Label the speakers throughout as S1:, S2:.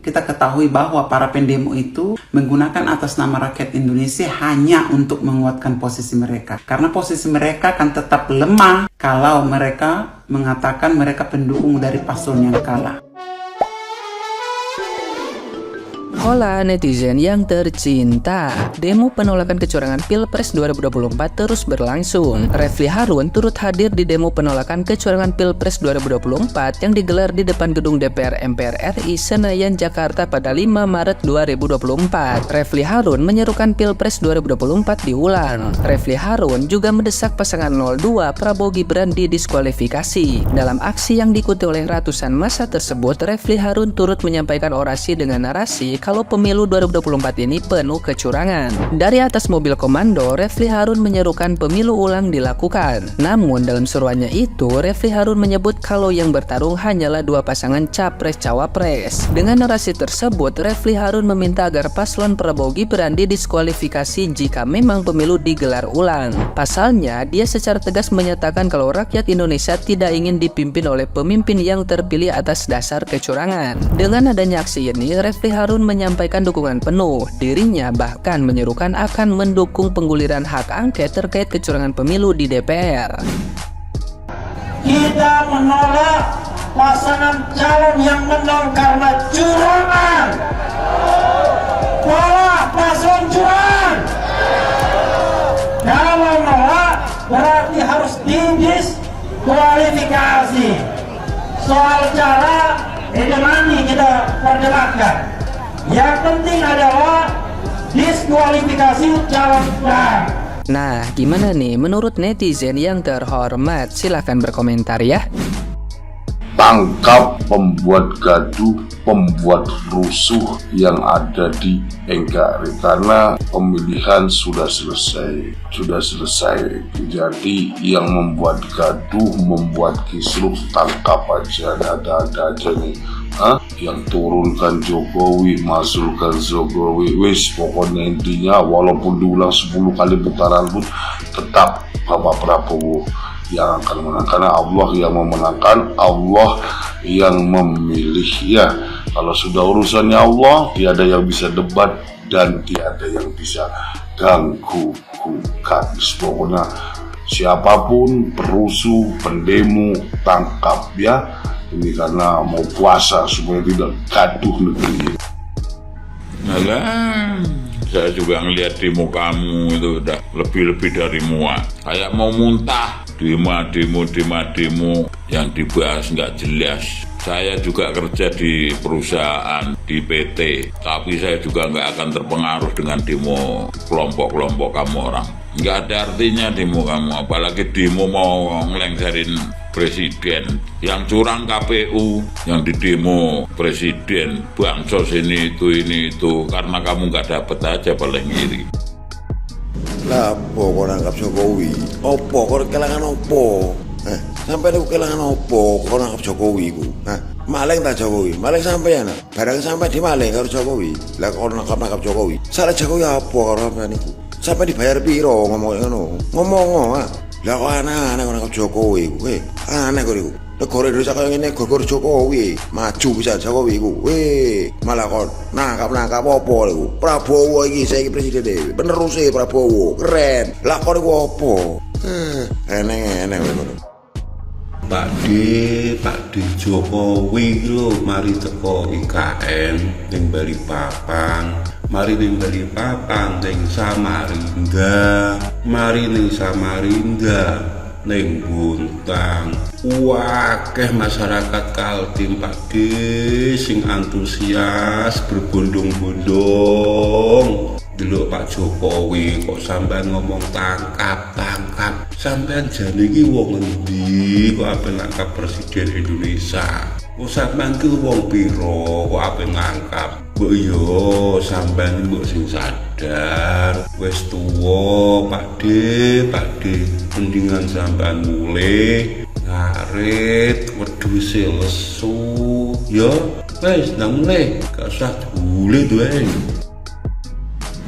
S1: kita ketahui bahwa para pendemo itu menggunakan atas nama rakyat Indonesia hanya untuk menguatkan posisi mereka. Karena posisi mereka akan tetap lemah kalau mereka mengatakan mereka pendukung dari paslon yang kalah.
S2: Hola netizen yang tercinta, demo penolakan kecurangan Pilpres 2024 terus berlangsung. Refly Harun turut hadir di demo penolakan kecurangan Pilpres 2024 yang digelar di depan gedung DPR MPR RI Senayan, Jakarta pada 5 Maret 2024. Refly Harun menyerukan Pilpres 2024 diulang. Refly Harun juga mendesak pasangan 02 Prabowo Gibran didiskualifikasi. Dalam aksi yang diikuti oleh ratusan massa tersebut, Refly Harun turut menyampaikan orasi dengan narasi kalau pemilu 2024 ini penuh kecurangan. Dari atas mobil komando, Refly Harun menyerukan pemilu ulang dilakukan. Namun dalam seruannya itu, Refly Harun menyebut kalau yang bertarung hanyalah dua pasangan capres-cawapres. Dengan narasi tersebut, Refly Harun meminta agar paslon Prabowo Gibran didiskualifikasi jika memang pemilu digelar ulang. Pasalnya, dia secara tegas menyatakan kalau rakyat Indonesia tidak ingin dipimpin oleh pemimpin yang terpilih atas dasar kecurangan. Dengan adanya aksi ini, Refly Harun menyampaikan dukungan penuh. Dirinya bahkan menyerukan akan mendukung pengguliran hak angket terkait kecurangan pemilu di DPR.
S3: Kita menolak pasangan calon yang menang karena curangan. Tolak paslon curang. Kalau menolak berarti harus didiskualifikasi. Soal cara nanti kita perdebatkan. Yang penting adalah diskualifikasi calon curang.
S2: Nah, gimana nih menurut netizen yang terhormat? Silahkan berkomentar ya.
S4: Tangkap pembuat gaduh, pembuat rusuh yang ada di NKRI, karena pemilihan sudah selesai. Jadi yang membuat gaduh, membuat kisruh, tangkap aja, ada aja nih. Yang turunkan Jokowi, masukkan Jokowi, wis pokoknya intinya walaupun diulang 10 kali putaran pun tetap Bapak Prabowo yang akan menang, karena Allah yang memenangkan, Allah yang memilih ya. Kalau sudah urusannya Allah, tiada yang bisa debat dan tiada yang bisa ganggu gugat. Pokoknya siapapun perusuh, pendemo, tangkap ya. Ini karena mau puasa supaya tidak gaduh negeri ini.
S5: Alah, saya juga ngelihat demo kamu itu udah lebih dari muak. Kayak mau muntah, demo yang dibahas nggak jelas. Saya juga kerja di perusahaan, di PT, tapi saya juga nggak akan terpengaruh dengan demo kelompok-kelompok kamu orang. Nggak ada artinya demo kamu, apalagi demo mau ngelengserin presiden. Yang curang KPU, yang didemo presiden, bansos ini itu, karena kamu nggak dapet aja paling ngiri.
S6: Lah, kok nangkap Jokowi? Opo, kok kelangan opo? Sampai aku kelangan opo, kok nangkap Jokowi ku? Maling tak Jokowi? Maling sampean, barang sampai di maling karo Jokowi. Lah kok nangkap Jokowi? Salah Jokowi apa karo sampean iku? Sampai dibayar piro ngomong ngono? Ngomong lah kok aneh kok nangkap Jokowi ku? Aneh kok iku. Negara Indonesia kaya ngene gara-gara Jokowi, maju bisa Jokowi ku. Malah kok nangkap apa iku? Prabowo iki saiki presiden penerus Prabowo. Keren. Lah kok iku apa? Eneng ngono.
S7: Pak D Jokowi lho mari teko IKN ning Balikpapan. Mari ning Balikpapan ning Samarinda. Mari ning Samarinda ning Buntang. Wakeh masyarakat Kaltim Pak D sing antusias berbondong-bondong delok Pak Jokowi kok sampean ngomong tangkap. Sampean jane iki wong endi kok ape nangkap presiden Indonesia? Kok sampean ki wong piro kok ape nangkap? Mbok yo sampean mbok sing sadar wis tuwa Pak D. Mendingan sampean mulih ngarit wedhuse lesu yo wis nang mulih gak usah dule duwe.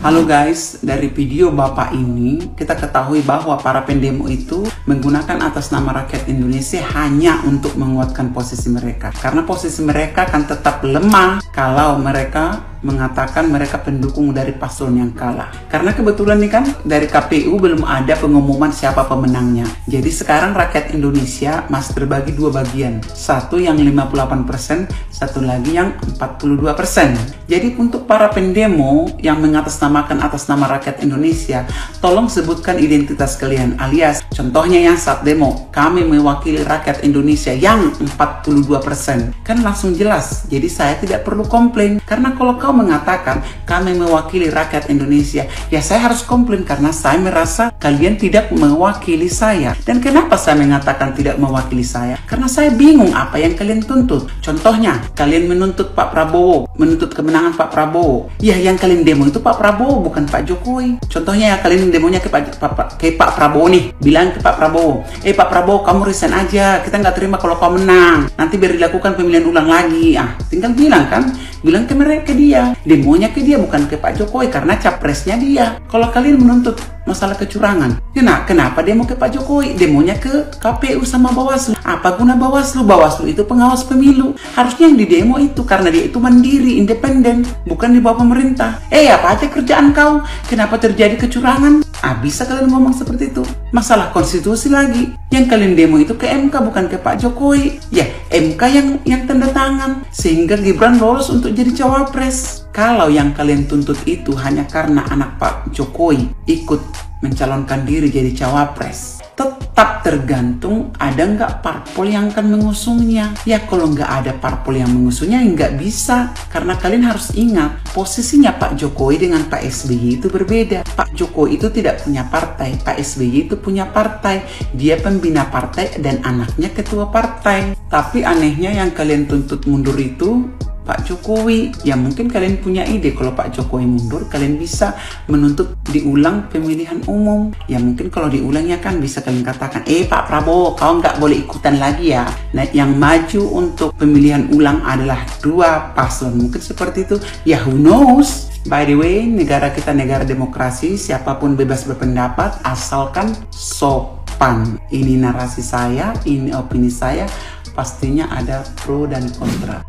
S1: Halo guys, dari video Bapak ini kita ketahui bahwa para pendemo itu menggunakan atas nama rakyat Indonesia hanya untuk menguatkan posisi mereka. Karena posisi mereka akan tetap lemah kalau mereka mengatakan mereka pendukung dari paslon yang kalah. Karena kebetulan nih kan dari KPU belum ada pengumuman siapa pemenangnya. Jadi sekarang rakyat Indonesia masih terbagi dua bagian. Satu yang 58%, satu lagi yang 42%. Jadi untuk para pendemo yang mengatasnamakan atas nama rakyat Indonesia, tolong sebutkan identitas kalian, alias contohnya yang saat demo, kami mewakili rakyat Indonesia yang 42%. Kan langsung jelas, jadi saya tidak perlu komplain. Karena kalau kau mengatakan kami mewakili rakyat Indonesia, ya saya harus komplain karena saya merasa kalian tidak mewakili saya. Dan kenapa saya mengatakan tidak mewakili saya? Karena saya bingung apa yang kalian tuntut. Contohnya, kalian menuntut Pak Prabowo, menuntut kemenangan Pak Prabowo. Ya yang kalian demo itu Pak Prabowo, bukan Pak Jokowi. Contohnya ya kalian demonya ke Pak Prabowo nih, bilang ke Pak Prabowo, Pak Prabowo kamu resign aja, kita nggak terima kalau kau menang, nanti biar dilakukan pemilihan ulang lagi. Tinggal bilang kan, bilang ke mereka dia, demonya ke dia bukan ke Pak Jokowi karena capresnya dia. Kalau kalian menuntut masalah kecurangan, kenapa demo ke Pak Jokowi? Demonya ke KPU sama Bawaslu. Apa guna Bawaslu? Bawaslu itu pengawas pemilu. Harusnya yang didemo itu karena dia itu mandiri, independen, bukan di bawah pemerintah. Apa aja kerjaan kau? Kenapa terjadi kecurangan? Bisa kalian ngomong seperti itu. Masalah konstitusi lagi. Yang kalian demo itu ke MK bukan ke Pak Jokowi. Ya, MK yang tanda tangan sehingga Gibran lolos untuk jadi cawapres. Kalau yang kalian tuntut itu hanya karena anak Pak Jokowi ikut mencalonkan diri jadi cawapres, tetap tergantung ada nggak parpol yang akan mengusungnya. Ya kalau nggak ada parpol yang mengusungnya nggak bisa. Karena kalian harus ingat posisinya Pak Jokowi dengan Pak SBY itu berbeda. Pak Jokowi itu tidak punya partai, Pak SBY itu punya partai. Dia pembina partai dan anaknya ketua partai. Tapi anehnya yang kalian tuntut mundur itu Pak Jokowi. Ya mungkin kalian punya ide kalau Pak Jokowi mundur, kalian bisa menuntut diulang pemilihan umum. Ya mungkin kalau diulangnya kan bisa kalian katakan, Pak Prabowo kau nggak boleh ikutan lagi ya. Nah yang maju untuk pemilihan ulang adalah dua paslon. Mungkin seperti itu. Ya who knows. By the way, negara kita negara demokrasi, siapapun bebas berpendapat asalkan sopan. Ini narasi saya, ini opini saya. Pastinya ada pro dan kontra.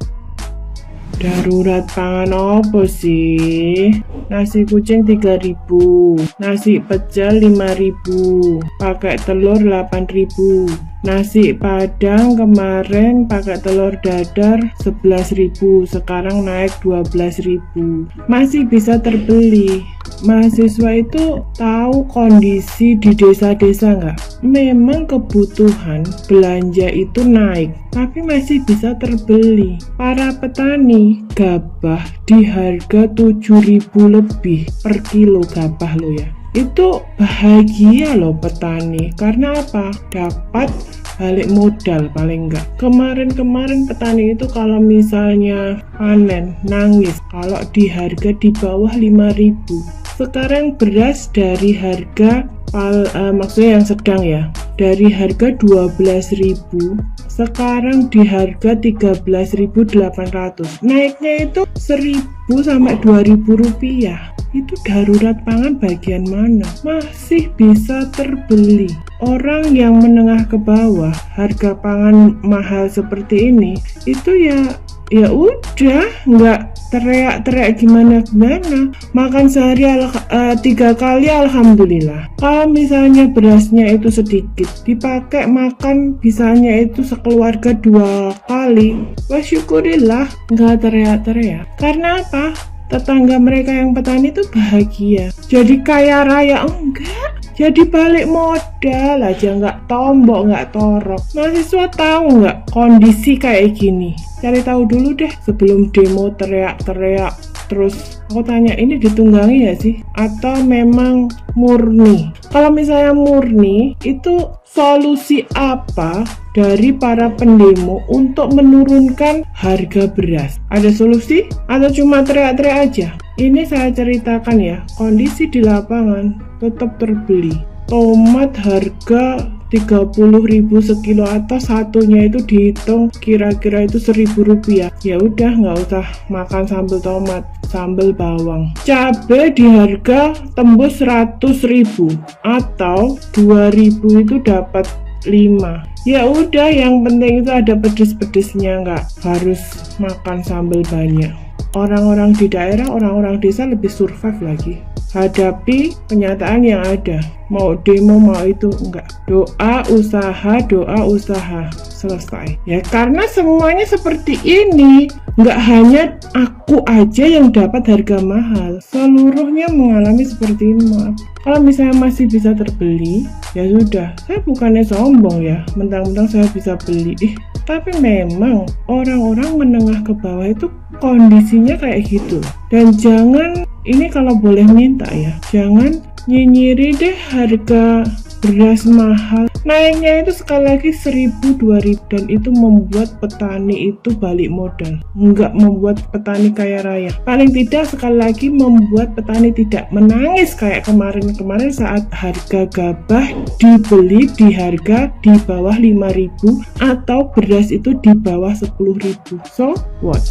S8: Darurat pangan apa sih? Nasi kucing 3.000, nasi pecel 5.000, pakai telur 8.000. Nasi padang kemarin pakai telur dadar 11.000, sekarang naik 12.000. Masih bisa terbeli. Mahasiswa itu tahu kondisi di desa-desa nggak? Memang kebutuhan belanja itu naik, tapi masih bisa terbeli. Para petani gabah di harga 7.000 lebih per kilo gabah lo ya. Itu bahagia loh petani. Karena apa? Dapat balik modal paling enggak. Kemarin petani itu kalau misalnya panen nangis kalau di harga di bawah 5.000. Sekarang beras dari harga maksudnya yang sedang ya, dari harga 12.000 sekarang di harga 13.800. Naiknya itu 1.000 sampai 2.000 rupiah. Itu darurat pangan bagian mana? Masih bisa terbeli. Orang yang menengah ke bawah, harga pangan mahal seperti ini, itu ya udah nggak teriak-teriak gimana makan sehari 3 kali alhamdulillah. Kalau misalnya berasnya itu sedikit dipakai makan bisanya itu sekeluarga 2 kali, wah syukurillah, nggak teriak-teriak. Karena apa? Tetangga mereka yang petani itu bahagia, jadi kaya raya. Enggak, jadi balik modal aja, nggak tombok, nggak torok. Mahasiswa tahu nggak kondisi kayak gini? Cari tahu dulu deh sebelum demo teriak-teriak. Terus aku tanya, ini ditunggangi ya sih? Atau memang murni? Kalau misalnya murni, itu solusi apa dari para pendemo untuk menurunkan harga beras? Ada solusi? Atau cuma teriak-teriak aja? Ini saya ceritakan ya, kondisi di lapangan tetap terbeli. Tomat harga 30.000 sekilo atau satunya itu dihitung kira-kira itu Rp1.000, ya udah nggak usah makan sambal tomat, sambal bawang. Cabai di harga tembus 100.000 atau 2.000 itu dapat 5. Ya udah, yang penting itu ada pedes-pedesnya, nggak harus makan sambal banyak. Orang-orang di daerah, orang-orang desa lebih survive lagi hadapi kenyataan yang ada. Mau demo mau itu enggak, doa usaha selesai ya, karena semuanya seperti ini. Nggak hanya aku aja yang dapat harga mahal, seluruhnya mengalami seperti ini. Maaf, kalau misalnya masih bisa terbeli, ya sudah. Saya bukannya sombong ya, mentang-mentang saya bisa beli. Tapi memang orang-orang menengah ke bawah itu kondisinya kayak gitu. Dan jangan, ini kalau boleh minta ya, jangan nyinyiri deh harga beras mahal. Naiknya itu sekali lagi 1.000, 2.000, dan itu membuat petani itu balik modal, nggak membuat petani kaya raya. Paling tidak sekali lagi membuat petani tidak menangis kayak kemarin-kemarin saat harga gabah dibeli di harga di bawah 5.000 atau beras itu di bawah 10.000. So what?